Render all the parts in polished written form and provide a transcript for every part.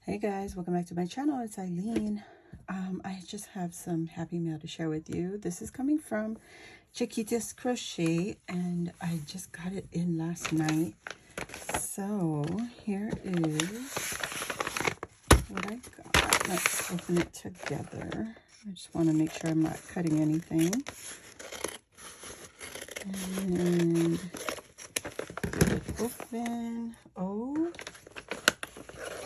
Hey guys, welcome back to my channel. It's Eileen. I just have some happy mail to share with you. This is coming from Chiquita's Crochet, and I just got it in last night. So here is what I got. Let's open it together. I just want to make sure I'm not cutting anything. And get it open. Oh,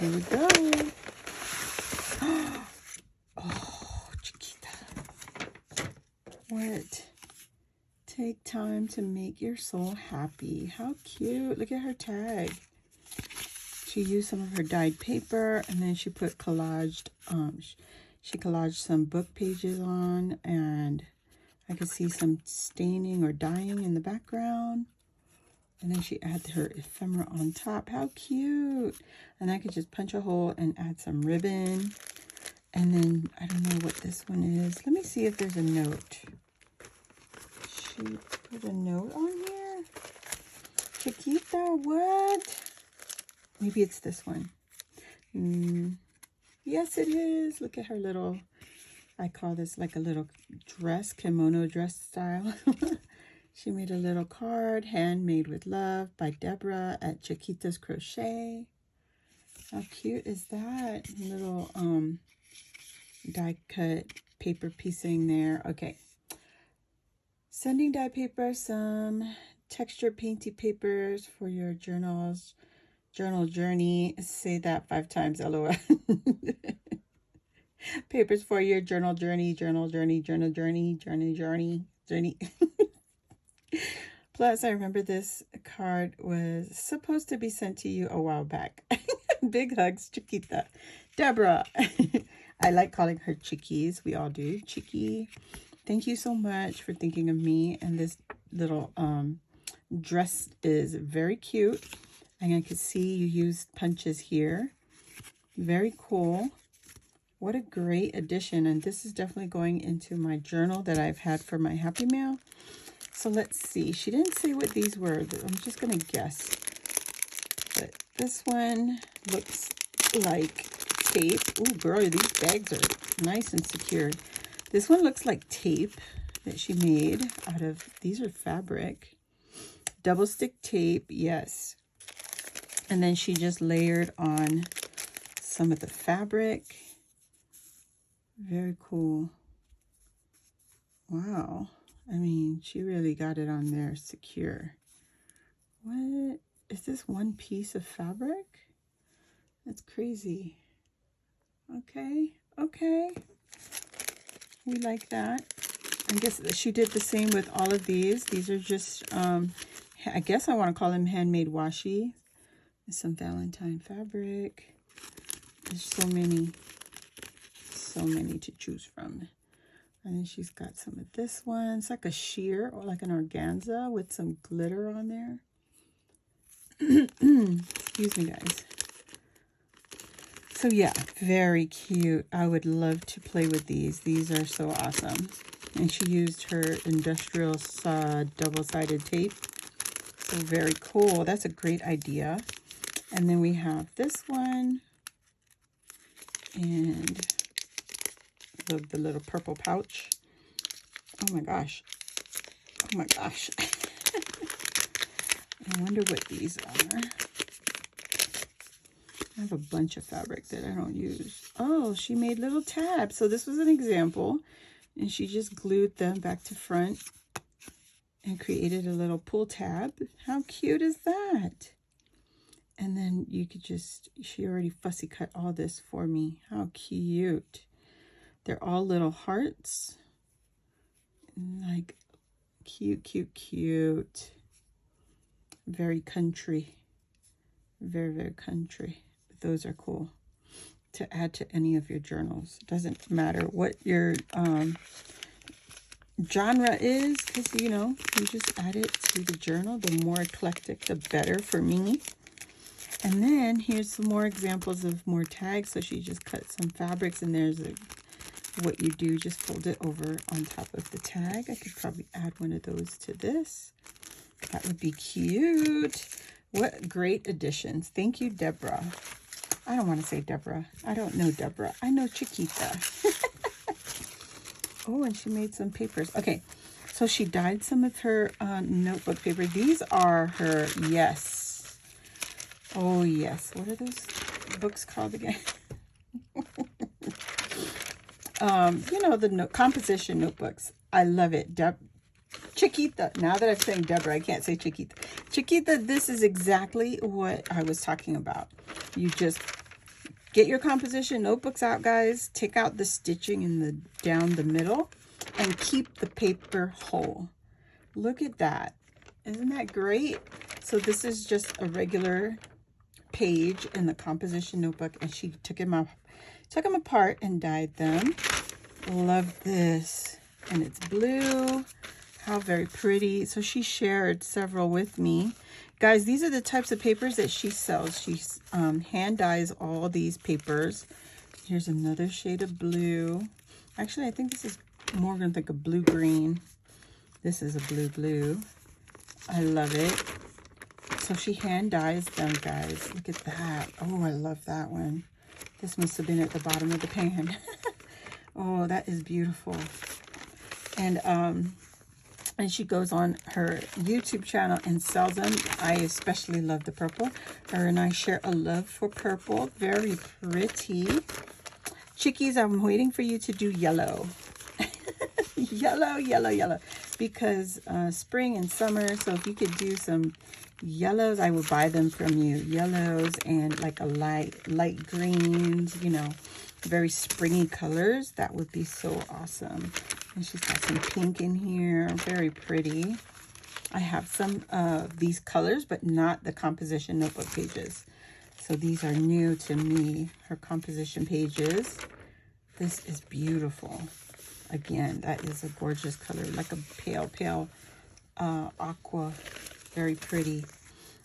here we go. Oh, Chiquita. What? Take time to make your soul happy. How cute. Look at her tag. She used some of her dyed paper, and then she put collaged, she collaged some book pages on, and I could see some staining or dyeing in the background. And then she added her ephemera on top. How cute. And I could just punch a hole and add some ribbon. And then, I don't know what this one is. Let me see if there's a note. She put a note on here? Chiquita, what? Maybe it's this one. Yes, it is. Look at her little, I call this like a little dress, kimono dress style. She made a little card, handmade with love by Deborah at Chiquita's Crochet. How cute is that? Little die cut paper piecing there. Okay. Sending die paper, some texture painty papers for your journal journey. Say that 5 times, LOL. Papers for your journal journey. Plus, I remember this card was supposed to be sent to you a while back. Big hugs, Chiquita. Deborah. I like calling her Chiquis. We all do. Chiqui. Thank you so much for thinking of me. And this little dress is very cute. And I can see you used punches here. Very cool. What a great addition. And this is definitely going into my journal that I've had for my Happy Mail. So let's see. She didn't say what these were. I'm just going to guess. But this one looks like tape. Oh, girl, these bags are nice and secure. This one looks like tape that she made out of, these are fabric. Double stick tape, yes. And then she just layered on some of the fabric. Very cool. Wow. I mean, she really got it on there secure. What? Is this one piece of fabric? That's crazy. Okay. Okay. We like that. I guess she did the same with all of these. These are just, I guess I want to call them handmade washi. There's some Valentine fabric. There's so many to choose from. And then she's got some of this one. It's like a sheer or like an organza with some glitter on there. Excuse me, guys. So yeah, very cute. I would love to play with these. These are so awesome. And she used her industrial double-sided tape. So very cool. That's a great idea. And then we have this one. And the little purple pouch. Oh my gosh. Oh my gosh. I wonder what these are. I have a bunch of fabric that I don't use. Oh, she made little tabs. So this was an example. And she just glued them back to front and created a little pull tab. How cute is that? And then you could just, she already fussy cut all this for me. How cute. They're all little hearts. Like, cute, cute, cute. Very country. Very, very country. But those are cool to add to any of your journals. It doesn't matter what your genre is, because, you know, you just add it to the journal. The more eclectic, the better for me. And then here's some more examples of more tags. So she just cut some fabrics, and there's what you do, just fold it over on top of the tag. I could probably add one of those to this. That would be cute. What great additions. Thank you, Deborah. I don't want to say Deborah. I don't know Deborah. I know Chiquita. Oh, and she made some papers. Okay, so she dyed some of her notebook paper. These are her, yes. Oh, yes. What are those books called again? You know, the composition notebooks. I love it. Chiquita. Now that I'm saying Deborah, I can't say Chiquita. Chiquita, this is exactly what I was talking about. You just get your composition notebooks out, guys. Take out the stitching in the down the middle and keep the paper whole. Look at that. Isn't that great? So this is just a regular page in the composition notebook, and she took them apart and dyed them. Love this. And it's blue. How very pretty. So she shared several with me. Guys, these are the types of papers that she sells. She hand dyes all these papers. Here's another shade of blue. Actually, I think this is more than like a blue-green. This is a blue-blue. I love it. So she hand dyes them, guys. Look at that. Oh, I love that one. This must have been at the bottom of the pan. Oh, that is beautiful. And she goes on her YouTube channel and sells them. I especially love the purple. Her and I share a love for purple. Very pretty. Chickies, I'm waiting for you to do yellow. Yellow, yellow, yellow. Because spring and summer, so if you could do some yellows, I would buy them from you. Yellows and like a light greens, you know, very springy colors. That would be so awesome. And she's got some pink in here. Very pretty. I have some of these colors, but not the composition notebook pages. So these are new to me, her composition pages. This is beautiful. Again, that is a gorgeous color, like a pale aqua. Very pretty.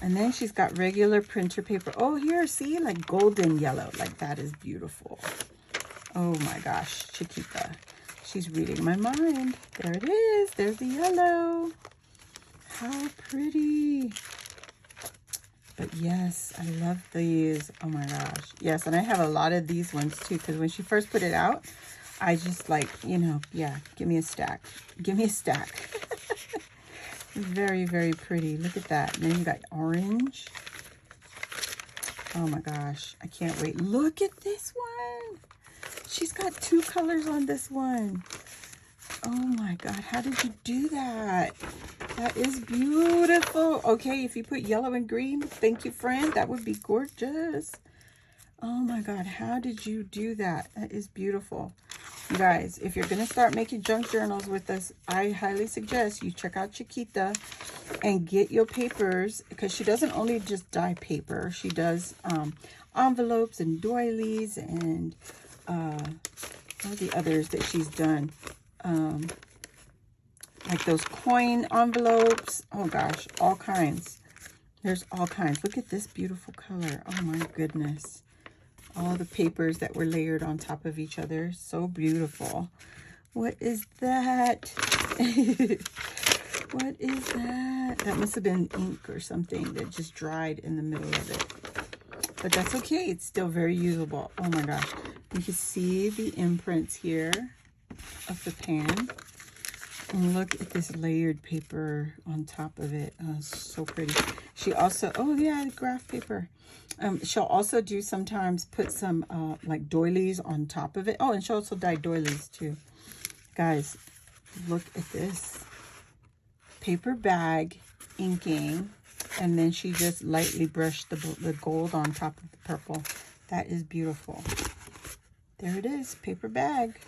And then she's got regular printer paper. Oh, here, see, like golden yellow. Like that is beautiful. Oh my gosh, Chiquita. She's reading my mind. There it is. There's the yellow. How pretty. But yes, I love these. Oh my gosh. Yes, and I have a lot of these ones too, because when she first put it out, I just like, you know, yeah, give me a stack. Give me a stack. Very, very pretty. Look at that. And then you got orange. Oh my gosh. I can't wait. Look at this one. She's got two colors on this one. Oh my God. How did you do that? That is beautiful. Okay, if you put yellow and green, thank you, friend. That would be gorgeous. Oh my God. How did you do that? That is beautiful. You guys, if you're going to start making junk journals with us, I highly suggest you check out Chiquita and get your papers, because she doesn't only just dye paper. She does envelopes and doilies and all the others that she's done. Like those coin envelopes. Oh gosh, all kinds. There's all kinds. Look at this beautiful color. Oh my goodness. All the papers that were layered on top of each other. So beautiful. What is that? What is that? That must have been ink or something that just dried in the middle of it. But that's okay. It's still very usable. Oh my gosh. You can see the imprints here of the pan. And look at this layered paper on top of it. Oh, so pretty. She also, oh yeah, graph paper. She'll also do sometimes put some like doilies on top of it. Oh, and she'll also dye doilies too. Guys, look at this. Paper bag inking. And then she just lightly brushed the gold on top of the purple. That is beautiful. There it is, paper bag.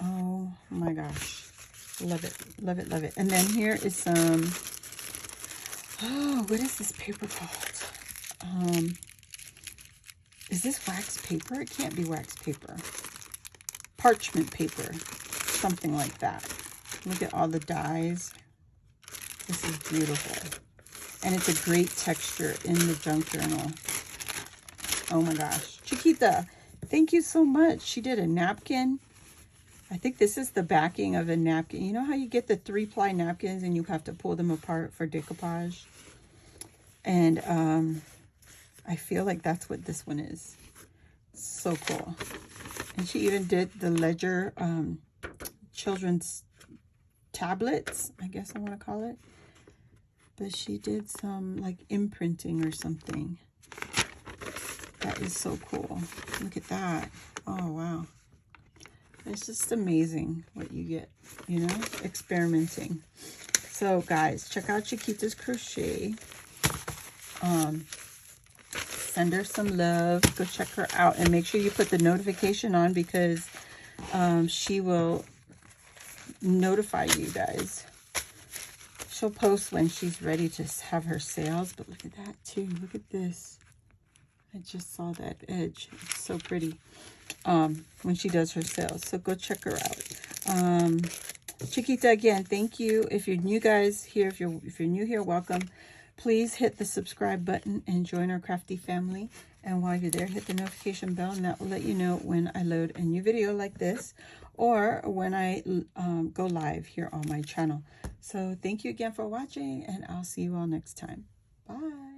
Oh my gosh. Love it, love it, love it. And then here is some, oh, what is this paper called? Is this wax paper? It can't be wax paper. Parchment paper, something like that. Look at all the dyes. This is beautiful. And it's a great texture in the junk journal. Oh my gosh. Chiquita, thank you so much. She did a napkin. I think this is the backing of a napkin. You know how you get the 3-ply napkins and you have to pull them apart for decoupage? And I feel like that's what this one is. So cool. And she even did the Ledger children's tablets, I guess I want to call it. But she did some like imprinting or something. That is so cool. Look at that. Oh, wow. It's just amazing what you get, you know, experimenting. So guys, check out Chiquita's Crochet. Send her some love. Go check her out and make sure you put the notification on, because she will notify you guys. She'll post when she's ready to have her sales. But look at that too. Look at this. I just saw that edge. It's so pretty when she does her sales. So go check her out. Chiquita, again, thank you. If you're new guys here, if you're new here, welcome. Please hit the subscribe button and join our crafty family. And while you're there, hit the notification bell, and that will let you know when I load a new video like this, or when I go live here on my channel. So thank you again for watching, and I'll see you all next time. Bye.